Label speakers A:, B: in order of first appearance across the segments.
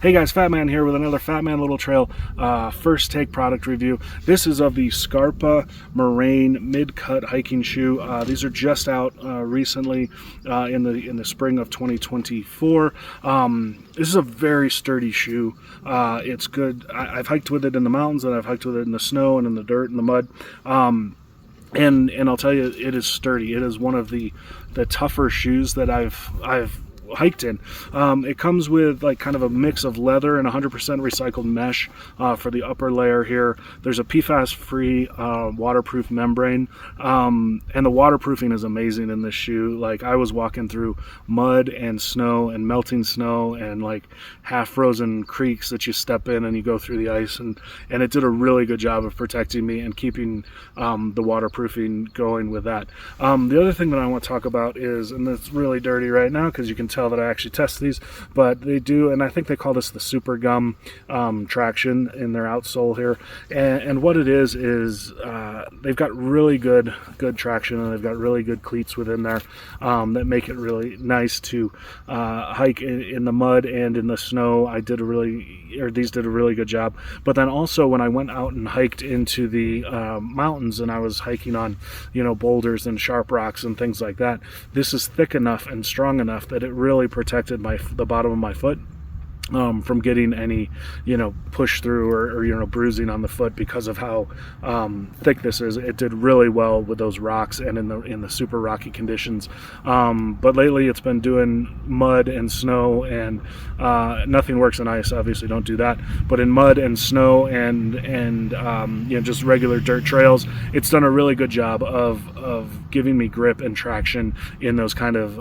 A: Hey guys, Fat Man here with another Fat Man Little Trail first take product review. This is of the Scarpa Moraine mid-cut hiking shoe. These are just out recently in the spring of 2024. This is a very sturdy shoe. It's good. I've hiked with it in the mountains, and I've hiked with it in the snow and in the dirt and the mud. And I'll tell you, it is sturdy. It is one of the tougher shoes that I've hiked in. It comes with like kind of a mix of leather and 100% recycled mesh for the upper layer here. There's a PFAS-free waterproof membrane, and the waterproofing is amazing in this shoe. Like, I was walking through mud and snow and melting snow and like half-frozen creeks that you step in and you go through the ice, and it did a really good job of protecting me and keeping the waterproofing going with that. The other thing that I want to talk about is, and it's really dirty right now because you can tell that I actually test these, but they do, and I think they call this the super gum traction in their outsole here, and what it is they've got really good traction, and they've got really good cleats within there that make it really nice to hike in the mud and in the snow. These did a really good job. But then also when I went out and hiked into the mountains, and I was hiking on boulders and sharp rocks and things like that, this is thick enough and strong enough that it really protected the bottom of my foot from getting any push through or bruising on the foot because of how thick this is. It did really well with those rocks and in the super rocky conditions, but lately it's been doing mud and snow, and nothing works in ice, obviously don't do that, but in mud and snow and just regular dirt trails, it's done a really good job of giving me grip and traction in those kind of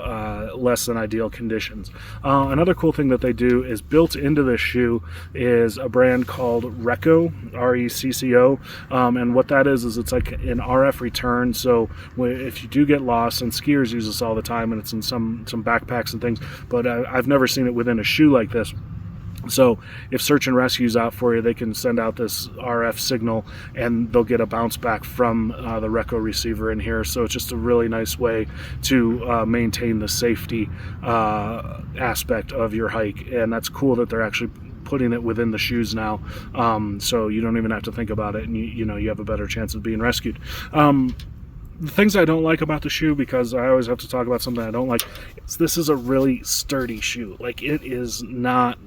A: less than ideal conditions. Another cool thing that they do is, built into this shoe is a brand called Recco, R-E-C-C-O, and what that is it's like an RF return. So if you do get lost, and skiers use this all the time, and it's in some backpacks and things, but I've never seen it within a shoe like this. So if search and rescue's out for you, they can send out this RF signal and they'll get a bounce back from the Recco receiver in here. So it's just a really nice way to maintain the safety aspect of your hike, and that's cool that they're actually putting it within the shoes now, so you don't even have to think about it, and you have a better chance of being rescued. The things I don't like about the shoe, because I always have to talk about something I don't like, is this is a really sturdy shoe. Like, it's not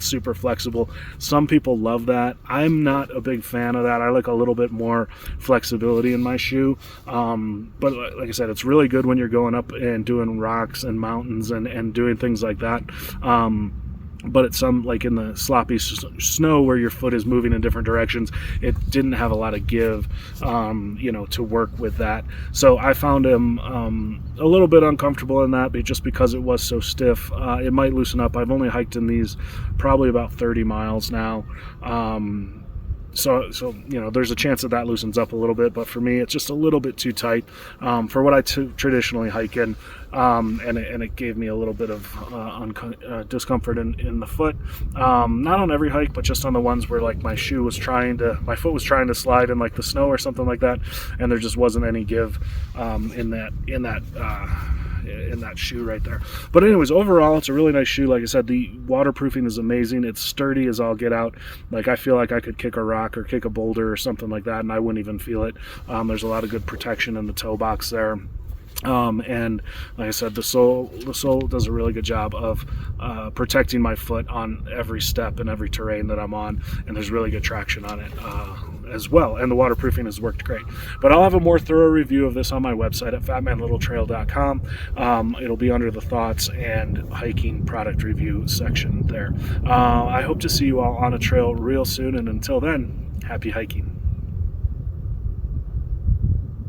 A: super flexible. Some people love that. I'm not a big fan of that. I like a little bit more flexibility in my shoe, but like I said, it's really good when you're going up and doing rocks and mountains and doing things like that. But at some, like in the sloppy snow where your foot is moving in different directions, it didn't have a lot of give, to work with that. So I found him a little bit uncomfortable in that, but just because it was so stiff. It might loosen up. I've only hiked in these probably about 30 miles now. So there's a chance that loosens up a little bit, but for me, it's just a little bit too tight for what I traditionally hike in, and it gave me a little bit of discomfort in the foot. Not on every hike, but just on the ones where like my foot was trying to slide in like the snow or something like that, and there just wasn't any give in that shoe right there. But anyways, overall, it's a really nice shoe. Like I said, the waterproofing is amazing. It's sturdy as all get out. Like, I feel like I could kick a rock or kick a boulder or something like that, and I wouldn't even feel it. There's a lot of good protection in the toe box there. And like I said, the sole does a really good job of protecting my foot on every step and every terrain that I'm on, and there's really good traction on it as well, and the waterproofing has worked great. But I'll have a more thorough review of this on my website at fatmanlittletrail.com. It'll be under the thoughts and hiking product review section there. I hope to see you all on a trail real soon, and until then, happy hiking.